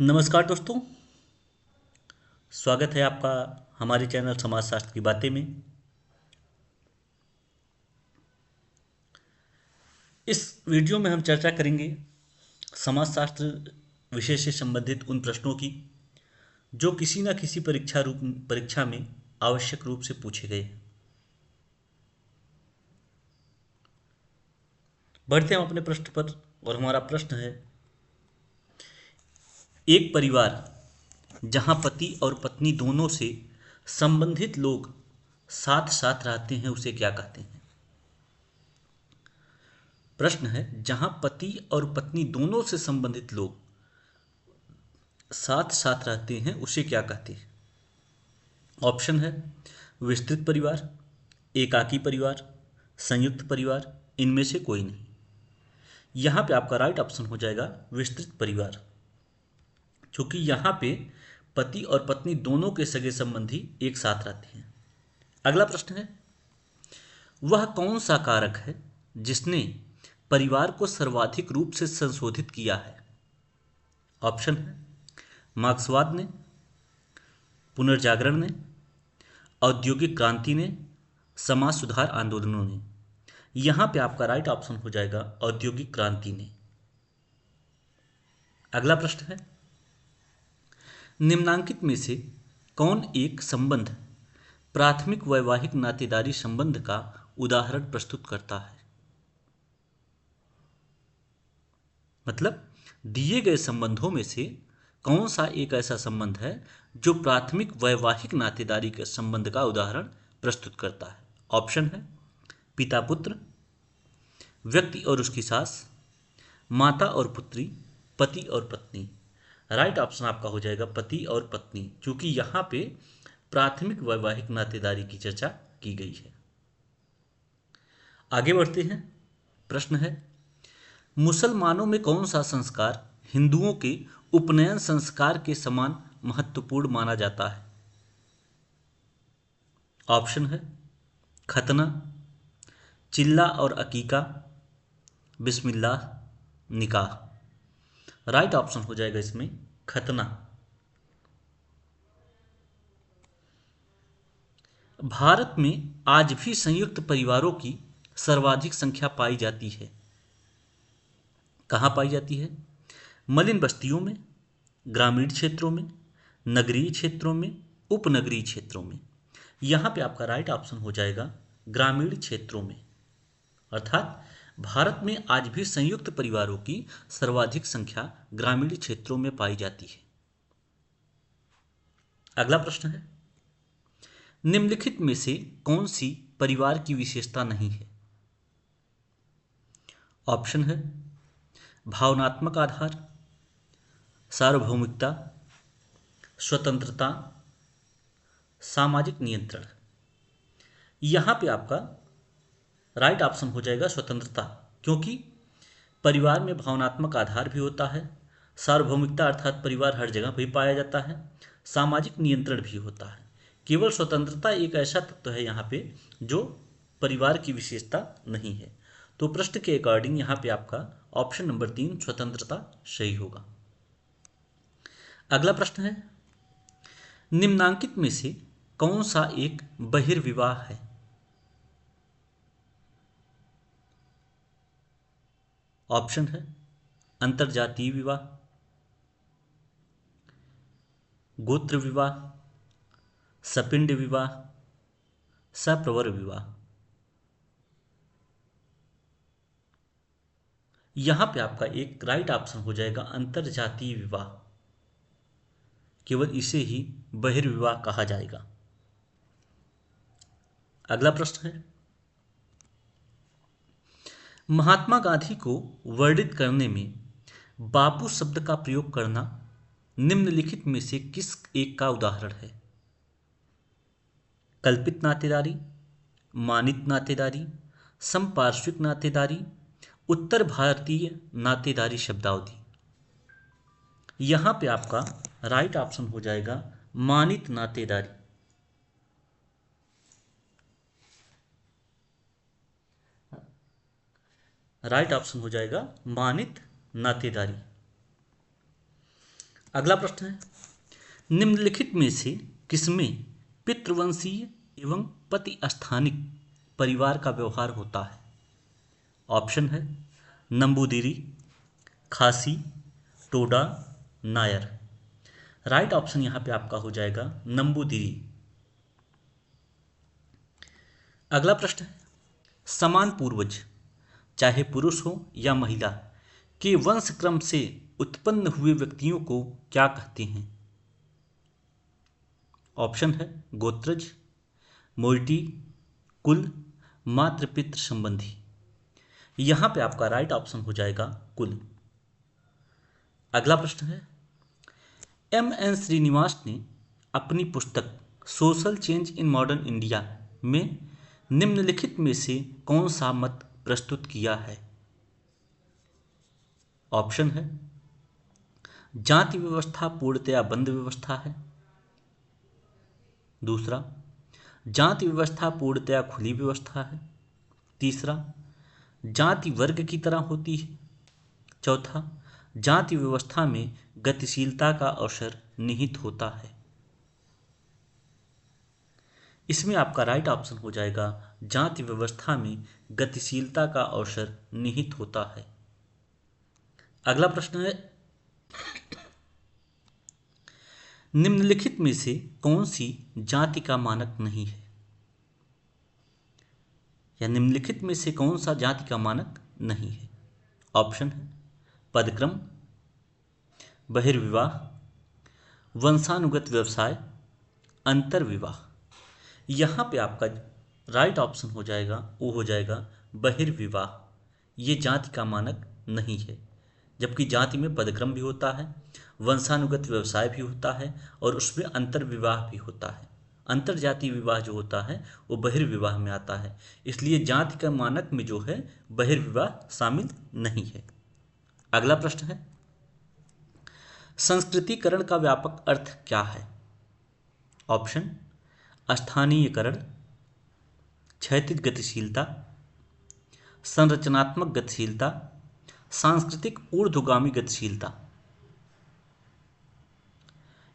नमस्कार दोस्तों। स्वागत है आपका हमारे चैनल समाजशास्त्र की बातें में। इस वीडियो में हम चर्चा करेंगे समाजशास्त्र विषय से संबंधित उन प्रश्नों की जो किसी न किसी परीक्षा में आवश्यक रूप से पूछे गए। बढ़ते हम अपने प्रश्न पर और हमारा प्रश्न है, एक परिवार जहां पति और पत्नी दोनों से संबंधित लोग साथ साथ रहते हैं उसे क्या कहते हैं। प्रश्न है, जहां पति और पत्नी दोनों से संबंधित लोग साथ साथ रहते हैं उसे क्या कहते हैं। ऑप्शन है विस्तृत परिवार, एकाकी परिवार, संयुक्त परिवार, इनमें से कोई नहीं। यहां पे आपका राइट ऑप्शन हो जाएगा विस्तृत परिवार, क्योंकि यहां पे पति और पत्नी दोनों के सगे संबंधी एक साथ रहते हैं। अगला प्रश्न है, वह कौन सा कारक है जिसने परिवार को सर्वाधिक रूप से संशोधित किया है। ऑप्शन है मार्क्सवाद ने, पुनर्जागरण ने, औद्योगिक क्रांति ने, समाज सुधार आंदोलनों ने। यहां पे आपका राइट ऑप्शन हो जाएगा औद्योगिक क्रांति ने। अगला प्रश्न है, निम्नांकित में से कौन एक संबंध प्राथमिक वैवाहिक नातेदारी संबंध का उदाहरण प्रस्तुत करता है। मतलब दिए गए संबंधों में से कौन सा एक ऐसा संबंध है जो प्राथमिक वैवाहिक नातेदारी के संबंध का उदाहरण प्रस्तुत करता है। ऑप्शन है पिता पुत्र, व्यक्ति और उसकी सास, माता और पुत्री, पति और पत्नी। राइट ऑप्शन आपका हो जाएगा पति और पत्नी, क्योंकि यहां पे प्राथमिक वैवाहिक नातेदारी की चर्चा की गई है। आगे बढ़ते हैं। प्रश्न है, मुसलमानों में कौन सा संस्कार हिंदुओं के उपनयन संस्कार के समान महत्वपूर्ण माना जाता है। ऑप्शन है खतना, चिल्ला और अकीका, बिस्मिल्लाह, निकाह। राइट ऑप्शन हो जाएगा इसमें खतना। भारत में आज भी संयुक्त परिवारों की सर्वाधिक संख्या पाई जाती है। कहाँ पाई जाती है? मलिन बस्तियों में, ग्रामीण क्षेत्रों में, नगरीय क्षेत्रों में, उपनगरीय क्षेत्रों में। यहाँ पे आपका राइट ऑप्शन हो जाएगा ग्रामीण क्षेत्रों में। अर्थात भारत में आज भी संयुक्त परिवारों की सर्वाधिक संख्या ग्रामीण क्षेत्रों में पाई जाती है। अगला प्रश्न है, निम्नलिखित में से कौन सी परिवार की विशेषता नहीं है। ऑप्शन है भावनात्मक आधार, सार्वभौमिकता, स्वतंत्रता, सामाजिक नियंत्रण। यहां पे आपका राइट ऑप्शन हो जाएगा स्वतंत्रता, क्योंकि परिवार में भावनात्मक आधार भी होता है, सार्वभौमिकता अर्थात परिवार हर जगह भी पाया जाता है, सामाजिक नियंत्रण भी होता है। केवल स्वतंत्रता एक ऐसा तत्व है यहाँ पे जो परिवार की विशेषता नहीं है। तो प्रश्न के अकॉर्डिंग यहाँ पे आपका ऑप्शन नंबर 3 स्वतंत्रता सही होगा। अगला प्रश्न है, निम्नांकित में से कौन सा एक बहिर्विवाह है। ऑप्शन है अंतरजातीय विवाह, गोत्र विवाह, सपिंड विवाह, सप्रवर विवाह। यहां पे आपका एक राइट ऑप्शन हो जाएगा अंतरजातीय विवाह। केवल इसे ही बहिर्विवाह कहा जाएगा। अगला प्रश्न है, महात्मा गांधी को वर्णित करने में बापू शब्द का प्रयोग करना निम्नलिखित में से किस एक का उदाहरण है। कल्पित नातेदारी, मानित नातेदारी, समपार्श्विक नातेदारी, उत्तर भारतीय नातेदारी शब्दावली। यहां पे आपका राइट ऑप्शन हो जाएगा मानित नातेदारी। राइट ऑप्शन हो जाएगा मानित नातेदारी। अगला प्रश्न है, निम्नलिखित में से किसमें पितृवंशीय एवं पति स्थानिक परिवार का व्यवहार होता है? ऑप्शन है नंबूदिरी, खासी, टोडा, नायर। राइट ऑप्शन यहां पे आपका हो जाएगा नंबूदिरी। अगला प्रश्न है, समान पूर्वज चाहे पुरुष हो या महिला के वंश क्रम से उत्पन्न हुए व्यक्तियों को क्या कहते हैं? ऑप्शन है गोत्रज, मोइटी, कुल, मातृपितृ संबंधी। यहां पे आपका राइट ऑप्शन हो जाएगा कुल। अगला प्रश्न है, एम.एन. श्रीनिवास ने अपनी पुस्तक social change in modern India में निम्नलिखित में से कौन सा मत प्रस्तुत किया है? ऑप्शन है जाति व्यवस्था पूर्णतया बंद व्यवस्था है। दूसरा, जाति व्यवस्था पूर्णतया खुली व्यवस्था है। तीसरा, जाति वर्ग की तरह होती है। चौथा, जाति व्यवस्था में गतिशीलता का अवसर निहित होता है। इसमें आपका राइट ऑप्शन हो जाएगा जाति व्यवस्था में गतिशीलता का अवसर निहित होता है। अगला प्रश्न है, निम्नलिखित में से कौन सी जाति का मानक नहीं है? या निम्नलिखित में से कौन सा जाति का मानक नहीं है? ऑप्शन है पदक्रम, बहिर्विवाह, वंशानुगत व्यवसाय, अंतर्विवाह। यहां पे आपका राइट ऑप्शन हो जाएगा वो हो जाएगा बहिर्विवाह। ये जाति का मानक नहीं है, जबकि जाति में पदक्रम भी होता है, वंशानुगत व्यवसाय भी होता है और उसमें अंतर्विवाह भी होता है। अंतरजातीय विवाह जो होता है वो बहिर्विवाह में आता है, इसलिए जाति का मानक में जो है बहिर्विवाह शामिल नहीं है। अगला प्रश्न है, संस्कृतिकरण का व्यापक अर्थ क्या है? ऑप्शन स्थानीयकरण, क्षैतिज गतिशीलता, संरचनात्मक गतिशीलता, सांस्कृतिक ऊर्ध्वगामी गतिशीलता।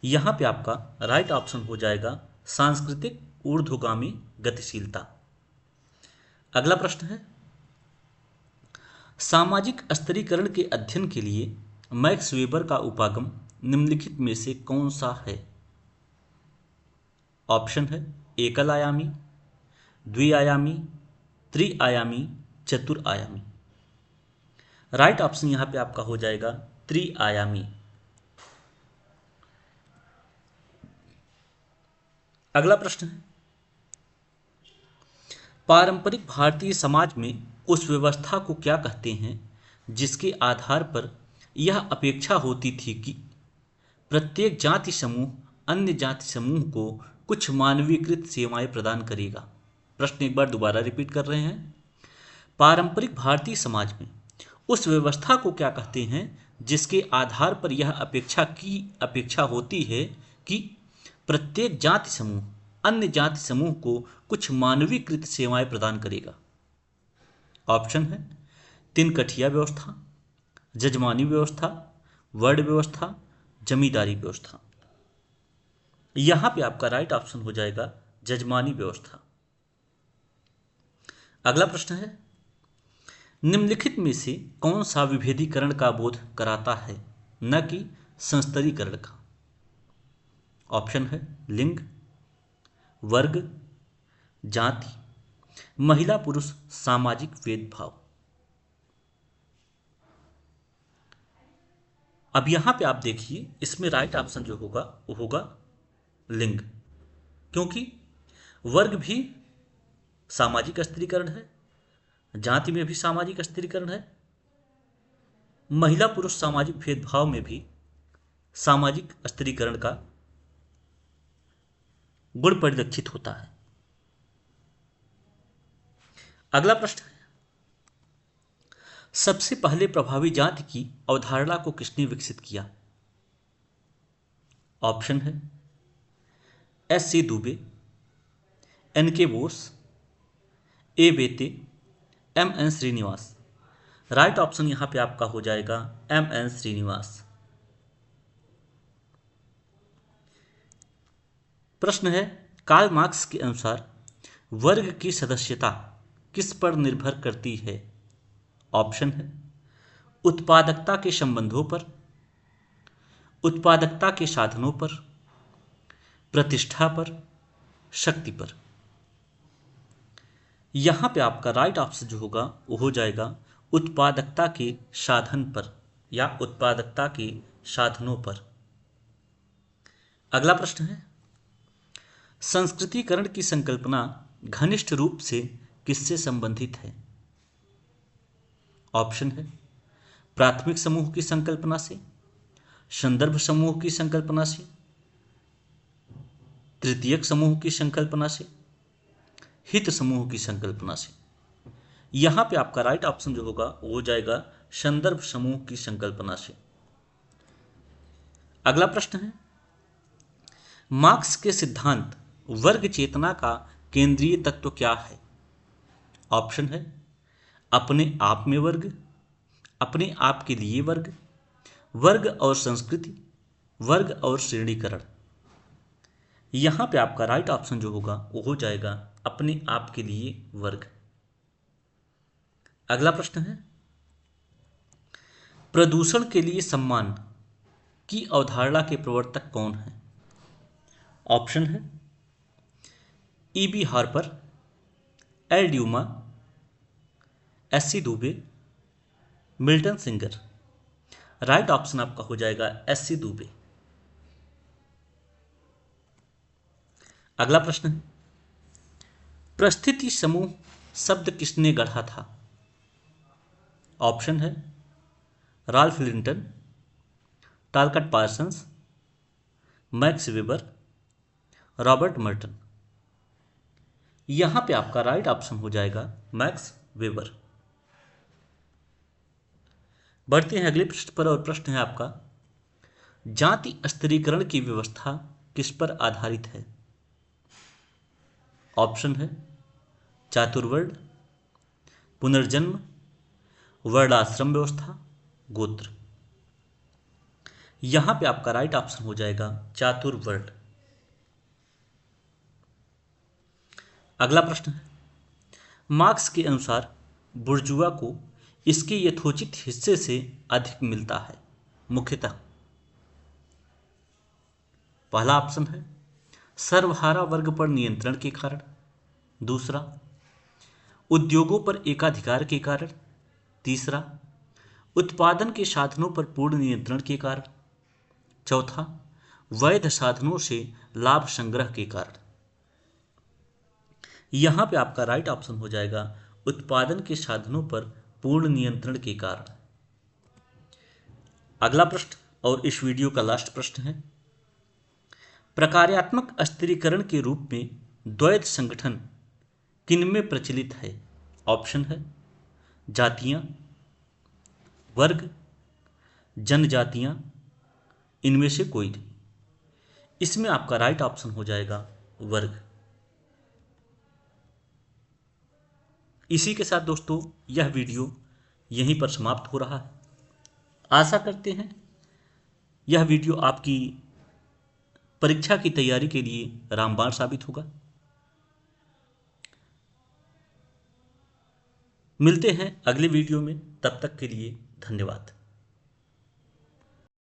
यहां पे आपका राइट ऑप्शन हो जाएगा सांस्कृतिक ऊर्ध्वगामी गतिशीलता। अगला प्रश्न है, सामाजिक स्तरीकरण के अध्ययन के लिए मैक्स वेबर का उपागम निम्नलिखित में से कौन सा है? ऑप्शन है एकल आयामी, द्विआयामी, त्रिआयामी, चतुर्आयामी। राइट ऑप्शन यहां पे आपका हो जाएगा त्रिआयामी। अगला प्रश्न है, पारंपरिक भारतीय समाज में उस व्यवस्था को क्या कहते हैं जिसके आधार पर यह अपेक्षा होती थी कि प्रत्येक जाति समूह अन्य जाति समूह को कुछ मानवीकृत सेवाएं प्रदान करेगा? प्रश्न एक बार दोबारा रिपीट कर रहे हैं, पारंपरिक भारतीय समाज में उस व्यवस्था को क्या कहते हैं जिसके आधार पर यह अपेक्षा होती है कि प्रत्येक जाति समूह अन्य जाति समूह को कुछ मानवीकृत सेवाएं प्रदान करेगा? ऑप्शन है तिनकठिया व्यवस्था, जजमानी व्यवस्था, वर्ण व्यवस्था, जमींदारी व्यवस्था। यहां पे आपका राइट ऑप्शन हो जाएगा जजमानी व्यवस्था। अगला प्रश्न है, निम्नलिखित में से कौन सा विभेदीकरण का बोध कराता है न कि संस्तरीकरण का? ऑप्शन है लिंग, वर्ग, जाति, महिला पुरुष सामाजिक भेदभाव। अब यहां पे आप देखिए, इसमें राइट ऑप्शन जो होगा वो होगा लिंग, क्योंकि वर्ग भी सामाजिक स्त्रीकरण है, जाति में भी सामाजिक स्त्रीकरण है, महिला पुरुष सामाजिक भेदभाव में भी सामाजिक स्त्रीकरण का गुण परिलक्षित होता है। अगला प्रश्न है, सबसे पहले प्रभावी जाति की अवधारणा को किसने विकसित किया? ऑप्शन है एस.सी. दुबे, एन.के. बोस, ए. बेते, एम.एन. श्रीनिवास। राइट ऑप्शन यहां पे आपका हो जाएगा एम.एन. श्रीनिवास। प्रश्न है, कार्ल मार्क्स के अनुसार वर्ग की सदस्यता किस पर निर्भर करती है? ऑप्शन है उत्पादकता के संबंधों पर, उत्पादकता के साधनों पर, प्रतिष्ठा पर, शक्ति पर। यहां पे आपका राइट ऑप्शन जो होगा वो हो जाएगा उत्पादकता के साधन पर या उत्पादकता के साधनों पर। अगला प्रश्न है, संस्कृतिकरण की संकल्पना घनिष्ठ रूप से किससे संबंधित है? ऑप्शन है प्राथमिक समूह की संकल्पना से, संदर्भ समूह की संकल्पना से, तृतीयक समूह की संकल्पना से, हित समूह की संकल्पना से। यहां पे आपका राइट ऑप्शन जो होगा वो हो जाएगा संदर्भ समूह की संकल्पना से। अगला प्रश्न है, मार्क्स के सिद्धांत वर्ग चेतना का केंद्रीय तत्व क्या है? ऑप्शन है अपने आप में वर्ग, अपने आप के लिए वर्ग, वर्ग और संस्कृति, वर्ग और श्रेणीकरण। यहां पे आपका राइट ऑप्शन जो होगा वो हो जाएगा अपने आप के लिए वर्ग। अगला प्रश्न है, प्रदूषण के लिए सम्मान की अवधारणा के प्रवर्तक कौन है? ऑप्शन है EB Harper, L Duma, SC Dubey, Milton Singer. Right option आपका हो जाएगा एससी दुबे। अगला प्रश्न है, परिस्थिति समूह शब्द किसने गढ़ा था? ऑप्शन है Ralph Linton, टालकट Parsons, max weber, Robert Merton. यहां पे आपका राइट ऑप्शन हो जाएगा मैक्स वेबर। बढ़ते हैं अगले पृष्ठ पर और प्रश्न है आपका, जाति स्तरीकरण की व्यवस्था किस पर आधारित है? ऑप्शन है चातुर्वर्ण, पुनर्जन्म, वर्णाश्रम व्यवस्था, गोत्र। यहां पे आपका राइट ऑप्शन हो जाएगा चातुर्वर्ण। अगला प्रश्न है, मार्क्स के अनुसार बुर्जुआ को इसके यथोचित हिस्से से अधिक मिलता है मुख्यतः। पहला ऑप्शन है सर्वहारा वर्ग पर नियंत्रण के कारण, दूसरा उद्योगों पर एकाधिकार के कारण, तीसरा उत्पादन के साधनों पर पूर्ण नियंत्रण के कारण, चौथा वैध साधनों से लाभ संग्रह के कारण। यहां पे आपका राइट ऑप्शन हो जाएगा उत्पादन के साधनों पर पूर्ण नियंत्रण के कारण। अगला प्रश्न और इस वीडियो का लास्ट प्रश्न है, प्रकार्यात्मक स्थिरीकरण के रूप में द्वैध संगठन किनमें प्रचलित है? ऑप्शन है जातियां, वर्ग, जनजातियां, इनमें से कोई नहीं। इसमें आपका राइट ऑप्शन हो जाएगा वर्ग। इसी के साथ दोस्तों यह वीडियो यहीं पर समाप्त हो रहा है। आशा करते हैं यह वीडियो आपकी परीक्षा की तैयारी के लिए रामबाण साबित होगा। मिलते हैं अगले वीडियो में, तब तक के लिए धन्यवाद।